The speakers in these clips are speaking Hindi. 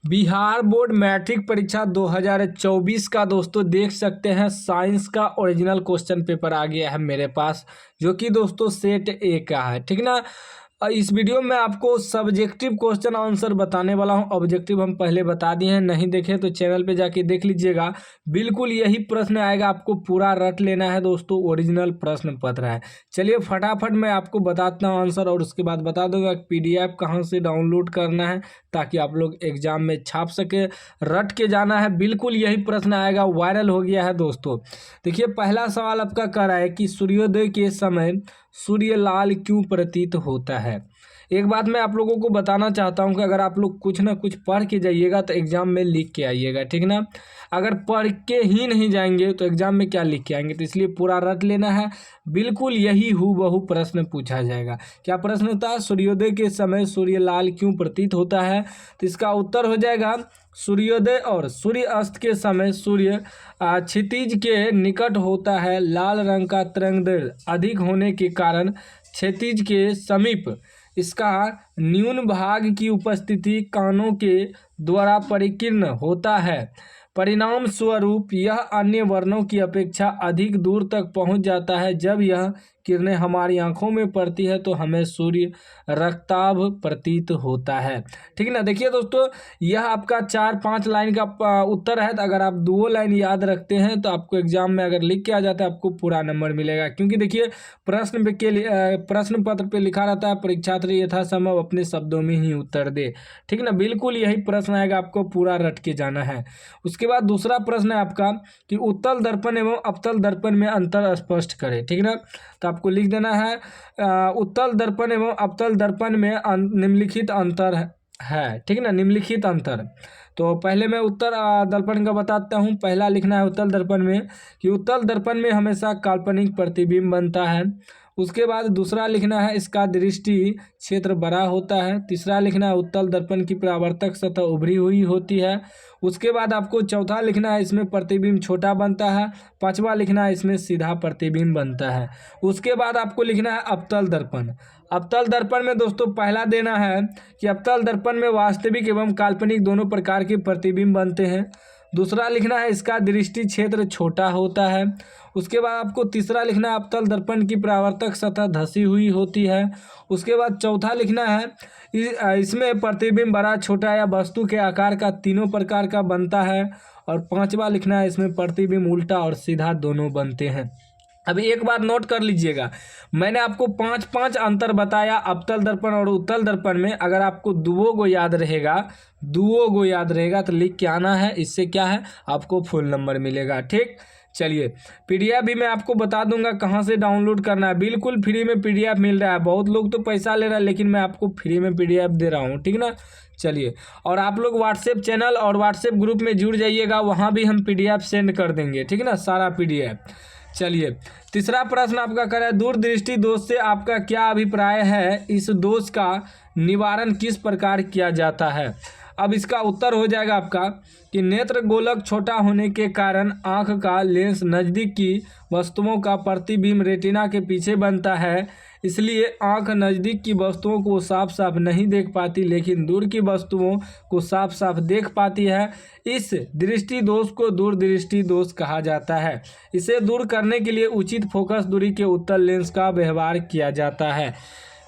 बिहार बोर्ड मैट्रिक परीक्षा 2024 का दोस्तों देख सकते हैं साइंस का ओरिजिनल क्वेश्चन पेपर आ गया है मेरे पास, जो कि दोस्तों सेट ए का है। ठीक ना। इस वीडियो में आपको सब्जेक्टिव क्वेश्चन आंसर बताने वाला हूं। ऑब्जेक्टिव हम पहले बता दिए हैं, नहीं देखे तो चैनल पे जाके देख लीजिएगा। बिल्कुल यही प्रश्न आएगा, आपको पूरा रट लेना है दोस्तों। ओरिजिनल प्रश्न पत्र है। चलिए फटाफट मैं आपको बताता हूँ आंसर, और उसके बाद बता दूंगा PDF कहाँ से डाउनलोड करना है ताकि आप लोग एग्जाम में छाप सके। रट के जाना है, बिल्कुल यही प्रश्न आएगा। वायरल हो गया है दोस्तों। देखिए पहला सवाल आपका कह रहा है कि सूर्योदय के समय सूर्य लाल क्यों प्रतीत होता है। एक बात मैं आप लोगों को बताना चाहता हूं कि अगर आप लोग कुछ ना कुछ पढ़ के जाइएगा तो एग्जाम में लिख के आइएगा। ठीक ना। अगर पढ़ के ही नहीं जाएंगे तो एग्जाम में क्या लिख के आएंगे, तो इसलिए पूरा रट लेना है। बिल्कुल यही हूबहू प्रश्न पूछा जाएगा। क्या प्रश्न होता है, सूर्योदय के समय सूर्य लाल क्यों प्रतीत होता है। तो इसका उत्तर हो जाएगा सूर्योदय और सूर्य अस्त के समय सूर्य क्षितिज के निकट होता है। लाल रंग का तरंगदैर्घ्य अधिक होने के कारण क्षितिज के समीप इसका न्यून भाग की उपस्थिति कानों के द्वारा परिकीर्ण होता है। परिणाम स्वरूप यह अन्य वर्णों की अपेक्षा अधिक दूर तक पहुंच जाता है। जब यह किरणें हमारी आंखों में पड़ती है तो हमें सूर्य रक्ताभ प्रतीत होता है। ठीक ना। देखिए दोस्तों, यह आपका 4-5 लाइन का उत्तर है। तो अगर आप 2 लाइन याद रखते हैं तो आपको एग्जाम में अगर लिख के आ जाता है आपको पूरा नंबर मिलेगा। क्योंकि देखिए प्रश्न पत्र पे लिखा रहता है परीक्षार्थी यथासंभव अपने शब्दों में ही उत्तर दे। ठीक ना। बिल्कुल यही प्रश्न आएगा, आपको पूरा रट के जाना है। उसके बाद दूसरा प्रश्न है आपका कि उत्तल दर्पण एवं अवतल दर्पण में अंतर स्पष्ट करें। ठीक ना। तो आपको लिख देना है उत्तल दर्पण एवं अवतल दर्पण में निम्नलिखित अंतर है। ठीक ना। निम्नलिखित अंतर। तो पहले मैं उत्तल दर्पण का बताता हूँ। पहला लिखना है उत्तल दर्पण में कि उत्तल दर्पण में हमेशा काल्पनिक प्रतिबिंब बनता है। उसके बाद दूसरा लिखना है इसका दृष्टि क्षेत्र बड़ा होता है। तीसरा लिखना है उत्तल दर्पण की परावर्तक सतह उभरी हुई होती है। उसके बाद आपको चौथा लिखना है इसमें प्रतिबिंब छोटा बनता है। पांचवा लिखना है इसमें सीधा प्रतिबिंब बनता है। उसके बाद आपको लिखना है अवतल दर्पण। अवतल दर्पण में दोस्तों पहला देना है कि अवतल दर्पण में वास्तविक एवं काल्पनिक दोनों प्रकार के प्रतिबिंब बनते हैं। दूसरा लिखना है इसका दृष्टि क्षेत्र छोटा होता है। उसके बाद आपको तीसरा लिखना है अवतल दर्पण की परावर्तक सतह धसी हुई होती है। उसके बाद चौथा लिखना है इसमें प्रतिबिंब बड़ा छोटा या वस्तु के आकार का तीनों प्रकार का बनता है। और पांचवा लिखना है इसमें प्रतिबिंब उल्टा और सीधा दोनों बनते हैं। अब एक बात नोट कर लीजिएगा, मैंने आपको 5-5 अंतर बताया अवतल दर्पण और उत्तल दर्पण में। अगर आपको दुओ को याद रहेगा तो लिख के आना है। इससे क्या है, आपको फुल नंबर मिलेगा। ठीक। चलिए PDF भी मैं आपको बता दूंगा कहाँ से डाउनलोड करना है। बिल्कुल फ्री में PDF मिल रहा है। बहुत लोग तो पैसा ले रहा है, लेकिन मैं आपको फ्री में PDF दे रहा हूँ। ठीक ना। चलिए, और आप लोग व्हाट्सएप चैनल और व्हाट्सएप ग्रुप में जुड़ जाइएगा, वहाँ भी हम PDF सेंड कर देंगे। ठीक ना, सारा PDF। चलिए तीसरा प्रश्न आपका कर रहा है दूरदृष्टि दोष से आपका क्या अभिप्राय है। इस दोष का निवारण किस प्रकार किया जाता है। अब इसका उत्तर हो जाएगा आपका कि नेत्र गोलक छोटा होने के कारण आँख का लेंस नज़दीक की वस्तुओं का प्रतिबिंब रेटिना के पीछे बनता है। इसलिए आँख नज़दीक की वस्तुओं को साफ साफ नहीं देख पाती, लेकिन दूर की वस्तुओं को साफ साफ देख पाती है। इस दृष्टि दोष को दूरदृष्टि दोष कहा जाता है। इसे दूर करने के लिए उचित फोकस दूरी के उत्तल लेंस का व्यवहार किया जाता है।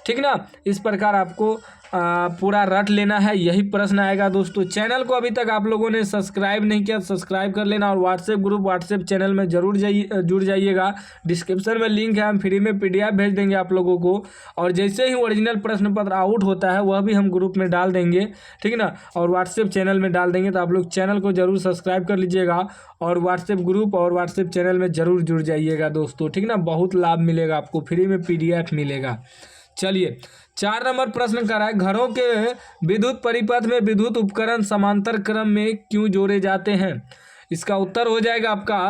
ठीक ना। इस प्रकार आपको पूरा रट लेना है, यही प्रश्न आएगा दोस्तों। चैनल को अभी तक आप लोगों ने सब्सक्राइब नहीं किया, सब्सक्राइब कर लेना। और व्हाट्सएप ग्रुप व्हाट्सएप चैनल में जरूर जुड़ जाइएगा। डिस्क्रिप्शन में लिंक है, हम फ्री में PDF भेज देंगे आप लोगों को। और जैसे ही ओरिजिनल प्रश्न पत्र आउट होता है वह भी हम ग्रुप में डाल देंगे। ठीक ना। और व्हाट्सएप चैनल में डाल देंगे, तो आप लोग चैनल को जरूर सब्सक्राइब कर लीजिएगा और व्हाट्सएप ग्रुप और व्हाट्सएप चैनल में जरूर जुड़ जाइएगा दोस्तों। ठीक ना। बहुत लाभ मिलेगा आपको, फ्री में PDF मिलेगा। चलिए 4 नंबर प्रश्न कर रहा है घरों के विद्युत परिपथ में विद्युत उपकरण समांतर क्रम में क्यों जोड़े जाते हैं। इसका उत्तर हो जाएगा आपका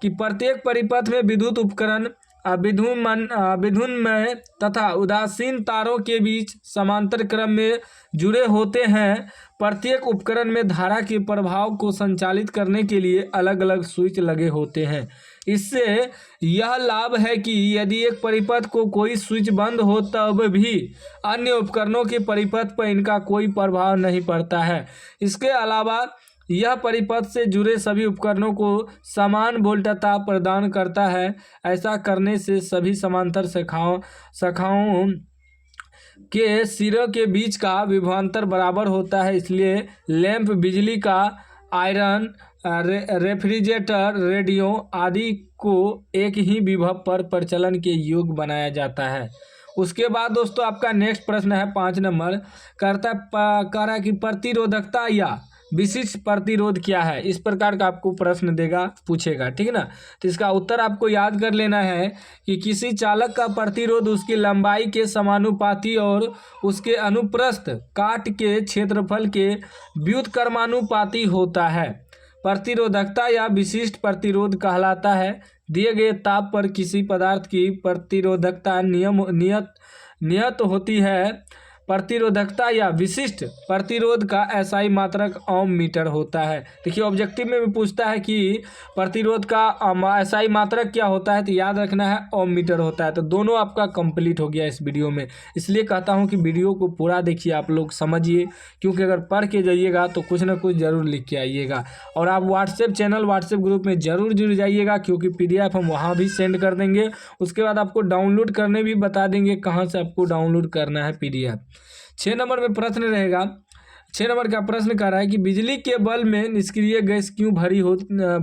कि प्रत्येक परिपथ में विद्युत उपकरण विद्युन्मय तथा उदासीन तारों के बीच समांतर क्रम में जुड़े होते हैं। प्रत्येक उपकरण में धारा के प्रभाव को संचालित करने के लिए अलग अलग स्विच लगे होते हैं। इससे यह लाभ है कि यदि एक परिपथ को कोई स्विच बंद हो तब भी अन्य उपकरणों के परिपथ पर इनका कोई प्रभाव नहीं पड़ता है। इसके अलावा यह परिपथ से जुड़े सभी उपकरणों को समान वोल्टता प्रदान करता है। ऐसा करने से सभी समांतर शाखाओं के सिरों के बीच का विभवांतर बराबर होता है। इसलिए लैंप, बिजली का आयरन, रेफ्रिजरेटर, रेडियो आदि को एक ही विभव पर प्रचलन के योग्य बनाया जाता है। उसके बाद दोस्तों आपका नेक्स्ट प्रश्न है 5 नंबर, कह रहा है कि प्रतिरोधकता या विशिष्ट प्रतिरोध क्या है। इस प्रकार का आपको प्रश्न देगा, पूछेगा, ठीक है ना। तो इसका उत्तर आपको याद कर लेना है कि किसी चालक का प्रतिरोध उसकी लंबाई के समानुपाती और उसके अनुप्रस्थ काट के क्षेत्रफल के व्युत्क्रमानुपाती होता है। प्रतिरोधकता या विशिष्ट प्रतिरोध कहलाता है दिए गए ताप पर किसी पदार्थ की प्रतिरोधकता नियत होती है। प्रतिरोधकता या विशिष्ट प्रतिरोध का एसआई मात्रक ओम मीटर होता है। देखिए ऑब्जेक्टिव में भी पूछता है कि प्रतिरोध का एसआई मात्रक क्या होता है, तो याद रखना है ओम मीटर होता है। तो दोनों आपका कंप्लीट हो गया इस वीडियो में। इसलिए कहता हूं कि वीडियो को पूरा देखिए, आप लोग समझिए, क्योंकि अगर पढ़ के जाइएगा तो कुछ ना कुछ ज़रूर लिख के आइएगा। और आप व्हाट्सएप ग्रुप में ज़रूर जुड़ जाइएगा, क्योंकि PDF हम वहाँ भी सेंड कर देंगे। उसके बाद आपको डाउनलोड करने भी बता देंगे कहाँ से आपको डाउनलोड करना है PDF। 6 नंबर में प्रश्न रहेगा। 6 नंबर का प्रश्न कर रहा है कि बिजली के बल्ब में निष्क्रिय गैस क्यों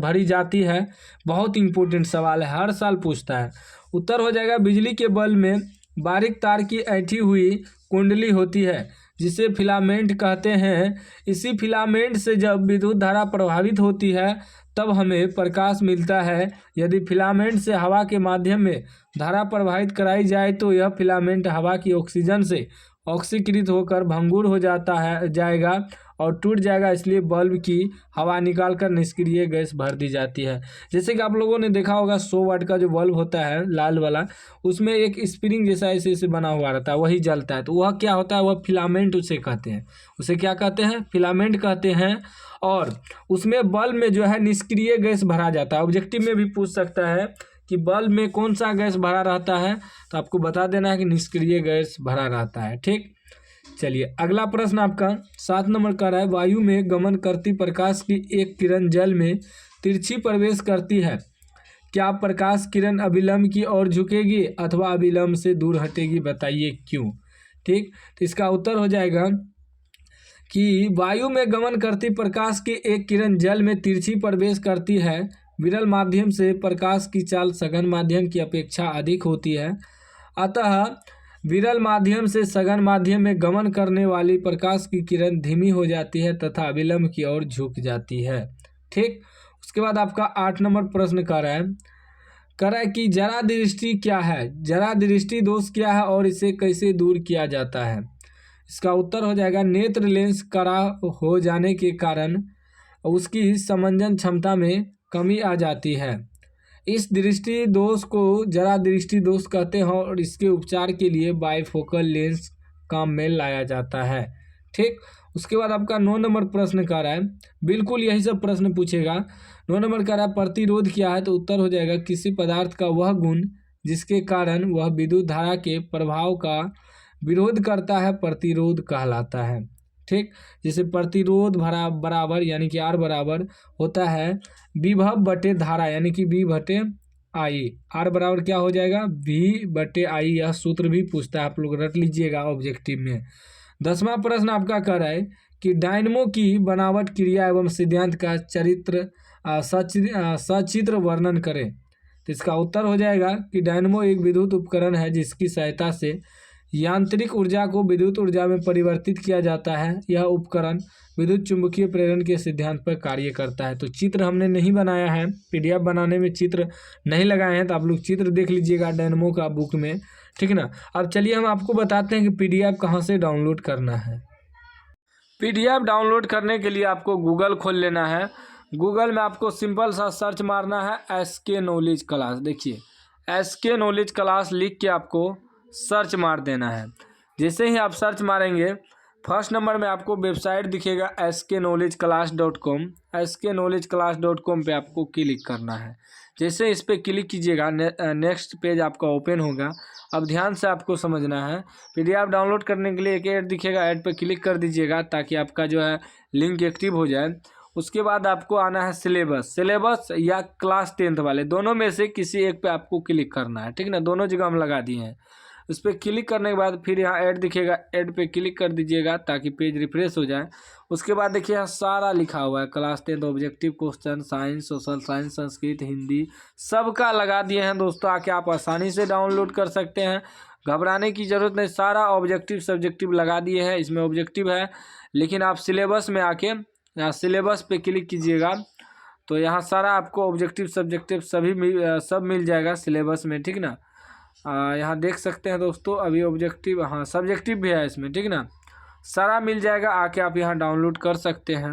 भरी जाती है। बहुत इंपॉर्टेंट सवाल है, हर साल पूछता है। उत्तर हो जाएगा बिजली के बल्ब में बारीक तार की ऐंठी हुई कुंडली होती है, जिसे फिलामेंट कहते हैं। इसी फिलामेंट से जब विद्युत धारा प्रभावित होती है तब हमें प्रकाश मिलता है। यदि फिलामेंट से हवा के माध्यम में धारा प्रवाहित कराई जाए तो यह फिलामेंट हवा की ऑक्सीजन से ऑक्सीकृत होकर भंगुर हो जाएगा और टूट जाएगा। इसलिए बल्ब की हवा निकालकर निष्क्रिय गैस भर दी जाती है। जैसे कि आप लोगों ने देखा होगा 100 वाट का जो बल्ब होता है लाल वाला, उसमें एक स्प्रिंग जैसा ऐसे बना हुआ रहता है, वही जलता है। तो वह क्या होता है, वह फिलामेंट उसे कहते हैं। उसे क्या कहते हैं, फिलामेंट कहते हैं। और उसमें बल्ब में जो है निष्क्रिय गैस भरा जाता है। ऑब्जेक्टिव में भी पूछ सकता है कि बल्ब में कौन सा गैस भरा रहता है, तो आपको बता देना है कि निष्क्रिय गैस भरा रहता है। ठीक, चलिए अगला प्रश्न आपका 7 नंबर का रहा है, वायु में गमन करती प्रकाश की एक किरण जल में तिरछी प्रवेश करती है। क्या प्रकाश किरण अभिलंब की ओर झुकेगी अथवा अभिलंब से दूर हटेगी, बताइए क्यों। ठीक, तो इसका उत्तर हो जाएगा कि वायु में गमन करती प्रकाश की एक किरण जल में तिरछी प्रवेश करती है। विरल माध्यम से प्रकाश की चाल सघन माध्यम की अपेक्षा अधिक होती है। अतः विरल माध्यम से सघन माध्यम में गमन करने वाली प्रकाश की किरण धीमी हो जाती है तथा अभिलंब की ओर झुक जाती है। ठीक, उसके बाद आपका 8 नंबर प्रश्न कर रहा है कि जरा दृष्टि क्या है, जरा दृष्टि दोष क्या है और इसे कैसे दूर किया जाता है। इसका उत्तर हो जाएगा नेत्र लेंस कड़ा हो जाने के कारण उसकी समंजन क्षमता में कमी आ जाती है। इस दृष्टि दोष को जरा दृष्टि दोष कहते हैं और इसके उपचार के लिए बाइफोकल लेंस काम में लाया जाता है। ठीक, उसके बाद आपका 9 नंबर प्रश्न कर रहा है, बिल्कुल यही सब प्रश्न पूछेगा। 9 नंबर का रहा है प्रतिरोध क्या है, तो उत्तर हो जाएगा किसी पदार्थ का वह गुण जिसके कारण वह विद्युत धारा के प्रभाव का विरोध करता है, प्रतिरोध कहलाता है। ठीक, जैसे प्रतिरोध बराबर यानी कि R बराबर होता है विभव बटे धारा यानी कि V बटे I। R बराबर क्या हो जाएगा, V बटे I। यह सूत्र भी पूछता है, आप लोग रट लीजिएगा ऑब्जेक्टिव में। 10वां प्रश्न आपका कह रहा है कि डायनमो की बनावट, क्रिया एवं सिद्धांत का सचित्र वर्णन करें। तो इसका उत्तर हो जाएगा कि डायनमो एक विद्युत उपकरण है जिसकी सहायता से यांत्रिक ऊर्जा को विद्युत ऊर्जा में परिवर्तित किया जाता है। यह उपकरण विद्युत चुंबकीय प्रेरण के सिद्धांत पर कार्य करता है। तो चित्र हमने नहीं बनाया है, PDF बनाने में चित्र नहीं लगाए हैं, तो आप लोग चित्र देख लीजिएगा डायनमो का बुक में। ठीक है ना। अब चलिए हम आपको बताते हैं कि PDF कहाँ से डाउनलोड करना है। PDF डाउनलोड करने के लिए आपको गूगल खोल लेना है। गूगल में आपको सिंपल सा सर्च मारना है SK नॉलेज क्लास। देखिए SK नॉलेज क्लास लिख के आपको सर्च मार देना है। जैसे ही आप सर्च मारेंगे फर्स्ट नंबर में आपको वेबसाइट दिखेगा sknowledgeclass.com। sknowledgeclass.com पे आपको क्लिक करना है। जैसे इस पर क्लिक कीजिएगा नेक्स्ट पेज आपका ओपन होगा। अब ध्यान से आपको समझना है। PDF डाउनलोड करने के लिए एक ऐड दिखेगा, ऐड पे क्लिक कर दीजिएगा ताकि आपका जो है लिंक एक्टिव हो जाए। उसके बाद आपको आना है सिलेबस या क्लास 10th वाले, दोनों में से किसी एक पे आपको क्लिक करना है, ठीक ना। दोनों जगह हम लगा दिए हैं। उस पर क्लिक करने के बाद फिर यहाँ ऐड दिखेगा, ऐड पे क्लिक कर दीजिएगा ताकि पेज रिफ्रेश हो जाए। उसके बाद देखिए यहाँ सारा लिखा हुआ है, class 10th objective question, science, social science, Sanskrit, Hindi, सबका लगा दिए हैं दोस्तों। आके आप आसानी से डाउनलोड कर सकते हैं, घबराने की ज़रूरत नहीं। सारा ऑब्जेक्टिव सब्जेक्टिव लगा दिए हैं, इसमें ऑब्जेक्टिव है। लेकिन आप सिलेबस में आके यहाँ सिलेबस पे क्लिक कीजिएगा तो यहाँ सारा आपको ऑब्जेक्टिव सब्जेक्टिव सब मिल जाएगा सिलेबस में, ठीक ना। यहाँ देख सकते हैं दोस्तों, अभी ऑब्जेक्टिव, हाँ सब्जेक्टिव भी है इसमें, ठीक ना। सारा मिल जाएगा, आके आप यहाँ डाउनलोड कर सकते हैं।